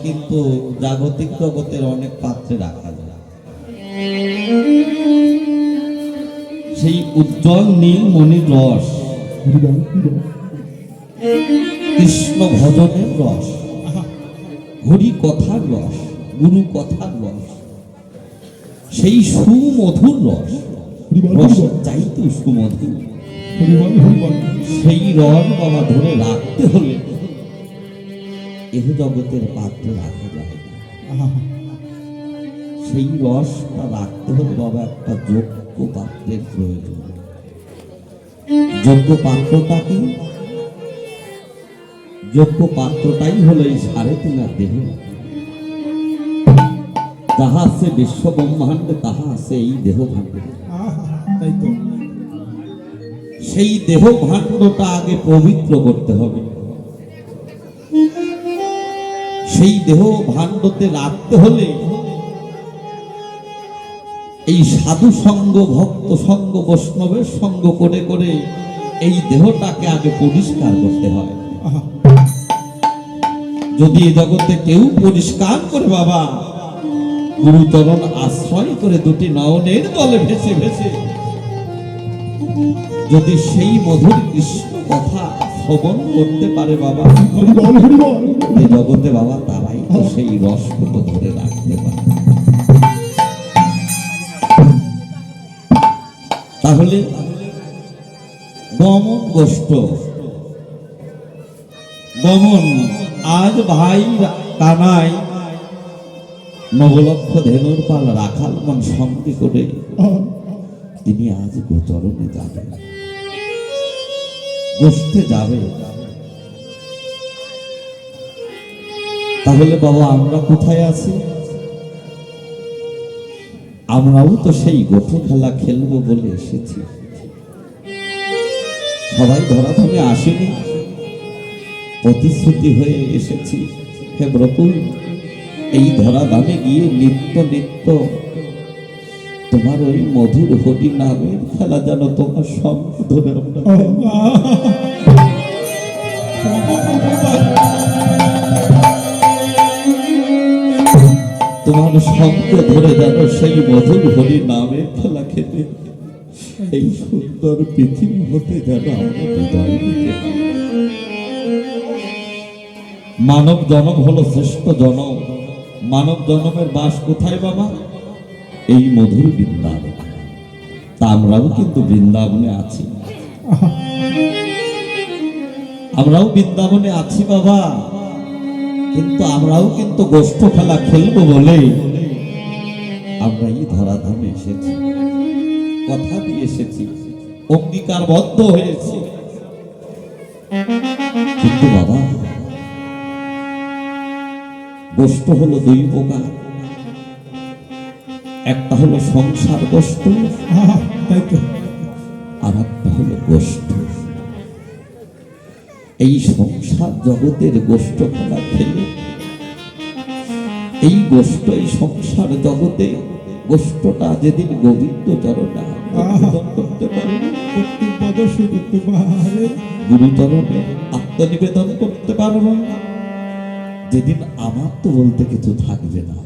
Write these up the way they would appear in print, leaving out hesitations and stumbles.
কিন্তু জাগতিক জগতের অনেক পাত্রে রাখা যায়। সেই উজ্জ্বল নীলমণির রস, কৃষ্ণ ভজনের রস, হরি কথার রস, গুরু কথার রস, সেই সুমধুর রস, রস চাইতো সুমধুর, সেই রস বাবা ধরে রাখতে হলে এহ জগতের পাত্রে রাখা যায় না। সেই রসটা রাখতে হলে বাবা একটা যোগ্য পাত্রের প্রয়োজন। যোগ্য পাত্রটা কি? যোগ্য পাত্রটাই হলো এই 3.5 দেহ। যাহা আছে বিশ্ব ব্রহ্মাণ্ডে তাহা আছে এই দেহ ভাণ্ডে। সেই দেহ ভাণ্ডটা আগে পবিত্র করতে হবে। সেই দেহ ভাণ্ডতে রাখতে হলে এই সাধু সঙ্গ, ভক্ত সঙ্গ, বৈষ্ণবের সঙ্গ করে করে এই দেহটাকে আগে পরিষ্কার করতে হয়। যদি এই জগতে কেউ পরিষ্কার করে বাবা গুরুচরণ আশ্রয় করে দুটি নয়নের জলে ভেসে ভেসে যদি সেই মধুর কৃষ্ণ কথা শ্রবণ করতে পারে বাবা, এই জগতে বাবা তারাই তো সেই রসগুলো ধরে রাখতে পারে। তাহলে গমন গোষ্ঠ গমন, আজ ভাই কানাই নবলক্ষ ধেনুর পাল রাখাল মন সঙ্গে করে তিনি আজ গোচরণে যাবেন, গোষ্ঠে যাবে। তাহলে বাবা আমরা কোথায় আছি? আমরাও তো সেই গোঠো খেলা খেলবো বলে এসেছি। সবাই ধরাধামে আসেনি, প্রতিশ্রুতি হয়ে এসেছি। হে প্রভু, এই ধরাধামে গিয়ে নিত্য নিত্য তোমার ওই মধুর হরি নামের খেলা যেন তোমার সঙ্গ ধরে তোমার সঙ্গ ধরে যেন সেই মধুর হরি নামের খেলা খেতে এই সুন্দর পৃথিবী হতে যেন আমরা বিদায় নিতে পারি। মানব জনম হলো শ্রেষ্ঠ জনম। মানব জনমের বাস কোথায় বাবা? এই মধুর বৃন্দাবন। তা আমরাও কিন্তু বৃন্দাবনে আছি, আমরাও বৃন্দাবনে আছি বাবা। কিন্তু আমরাও কিন্তু গোষ্ঠ খেলা খেলবো বলে আমরা এই ধরাধামে এসেছি, কথা দিয়ে এসেছি, অঙ্গীকারবদ্ধ হয়েছি। কিন্তু বাবা গোষ্ঠ হলো 2 প্রকার। একটা হলো সংসার গোষ্ঠ, আর একটা হলো গোষ্ঠ। এই সংসার জগতের গোষ্ঠ খেলা খেলে এই গোষ্ঠ, এই সংসার জগতে গোষ্ঠটা যেদিন গোবিন্দ চরণে করতে পারে, গুরু চরণে আত্মনিবেদন করতে পারবো, যেদিন আমার তো বলতে কিছু থাকবে না।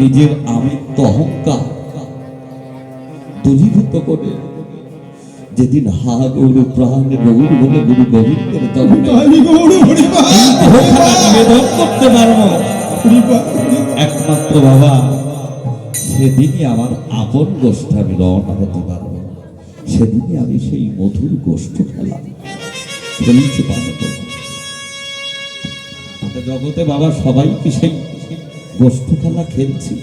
নিজের আমিত্ব অহংকার দূরীভূত করে যেদিন হা গৌর প্রাণ গৌর বলে গুরু গোবিন্দের নিবেদন করতে পারবো একমাত্র বাবা, সেদিনই আমার আপন গোষ্ঠে আমি রওনা হতে পারবো। সেদিনই আমি সেই মধুর গোষ্ঠ খেলা খেলতে পারবো। জগতে বাবা সবাই কি সেই গোষ্ঠ খেলা খেলছি?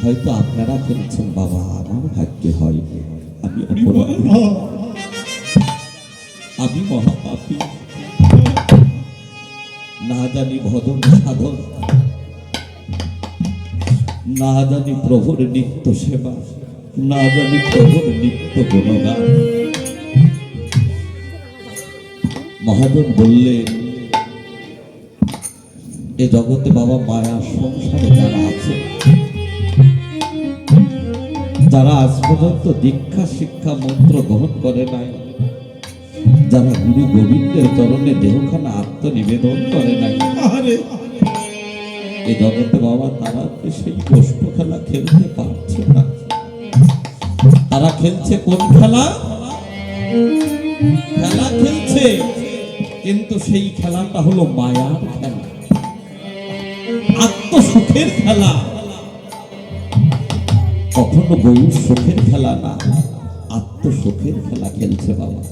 হয়তো আপনারা খেলছেন বাবা, আমার ভাগ্যে হয়নি। আমি অপরাধী, আমি মহাপাপী। না জানি ভজন সাধন, না জানি প্রভুর নিত্য সেবা, না জানি প্রভুর নিত্য গুণগান। মহাজন বললেন এ জগতে বাবা মায়া সংসারে যারা আছে, যারা আজ পর্যন্ত দীক্ষা শিক্ষা মন্ত্র গ্রহণ করে নাই, যারা গুরু গোবিন্দের চরণে দেহখানা আত্মনিবেদন করে নাই, এ জগতে বাবা তারা সেই গোষ্ঠ খেলা খেলতে পারছে না। তারা খেলছে কোন খেলা? খেলা খেলছে, কিন্তু সেই খেলাটা হলো মায়ার খেলা, আত্মসুখের খেলা, কখনো গৌর সুখের খেলা না, আত্মসুখের খেলা খেলছে বাবা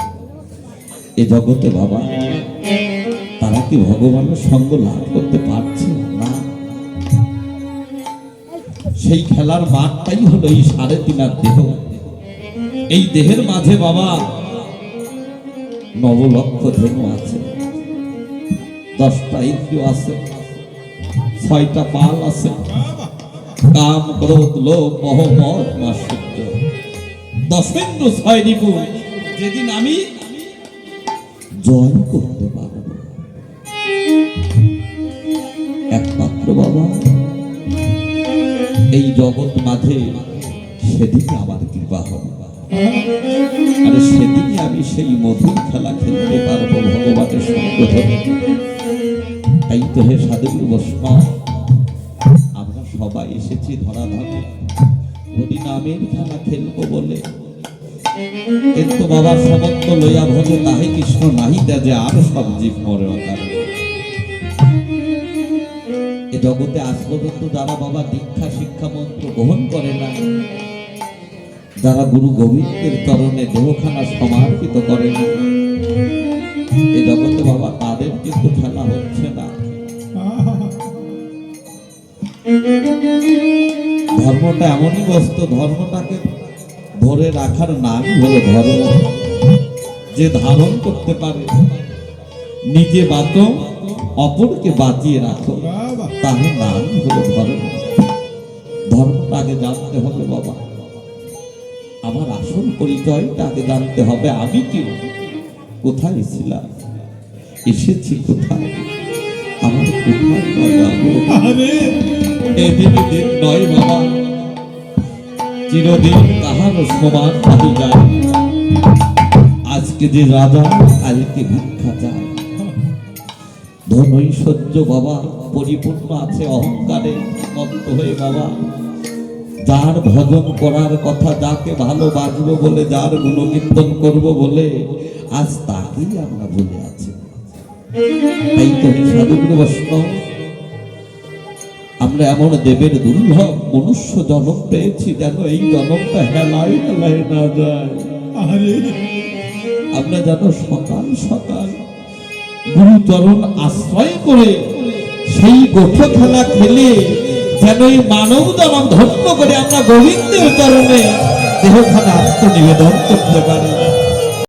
এ জগতে। বাবা তারা কি ভগবানের সঙ্গ লাভ করতে পারছে না? সেই খেলার মাঠটাই হলো এই 3.5 দেহ। এই দেহের মাঝে বাবা 9 লক্ষ ধেনু আছে, 10টা ইন্দ্রিয় আছে, 6টা পাল আছে, কাম ক্রোধ লোভ মোহ মদ মাৎসর্য, 10 ইন্দ্র 6 রিপু যেদিন আমি জয় করতে পারব, একমাত্র বাবা এই জগৎ মাঝে সেদিন আমার কৃপা হবে। আর সেদিনই আমি সেই মধুর খেলা খেলতে পারবো ভগবানের সঙ্গ ধরে। তাই তো হে সাধুগুরু বৈষ্ণব, আমরা সবাই এসেছি ধরাধামে হরি নামের খেলা খেলবো বলে, কিন্তু বাবার সমত্ব লইয়া ভজে তাহে কৃষ্ণ নাহি তেজে আর সব জীব মরে অকালে। এ জগতে আজ পর্যন্ত যারা বাবা দীক্ষা শিক্ষা মন্ত্র গ্রহণ করে না, যারা গুরু গোবিন্দের চরণে দেহখানা সমর্পিত করে না, এ জগতে বাবা তাদের কিন্তু খেলা হচ্ছে না। ধর্মটা এমনই বস্তু, ধর্মটাকে ধরে রাখার নামই হলো ধর্ম। যে ধারণ করতে পারে, নিজে বাঁচো অপরকে বাঁচিয়ে রাখো, তার নামই হলো ধর্ম। ধর্মটা আগে জানতে হবে বাবা, আমার আসল পরিচয়টা আগে জানতে হবে। আমি কি, কোথায় ছিলাম, এসেছি কোথায়, আমার কোথায় এদিন দিন নয় বাবা, চিরদিন কাহার সমান পাবি যায়। আজকে যে রাজা, কালকে ভিক্ষা চায়। ধন ঐশ্বর্য বাবা পরিপূর্ণ আছে অহংকারে মত্ত হয়ে বাবা। যার ভজন করার কথা, যাকে ভালোবাসবো বলে, যার গুণকীর্তন করবো বলে, আজ তাকেই আমরা ভুলে আছি। তাই তো সাধুগুরু বৈষ্ণব, আমরা এমন দেবের দুর্লভ মনুষ্য জন্ম পেয়েছি, যেন এই জন্মটা হেলায় হেলায় না যায়। আমরা যেন সকাল সকাল গুরুচরণ আশ্রয় করে সেই গোষ্ঠ খেলা খেলে যেন এই মানব জনম ধন্য করে আমরা গোবিন্দের চরণে দেহখানা আত্মনিবেদন করতে পারি।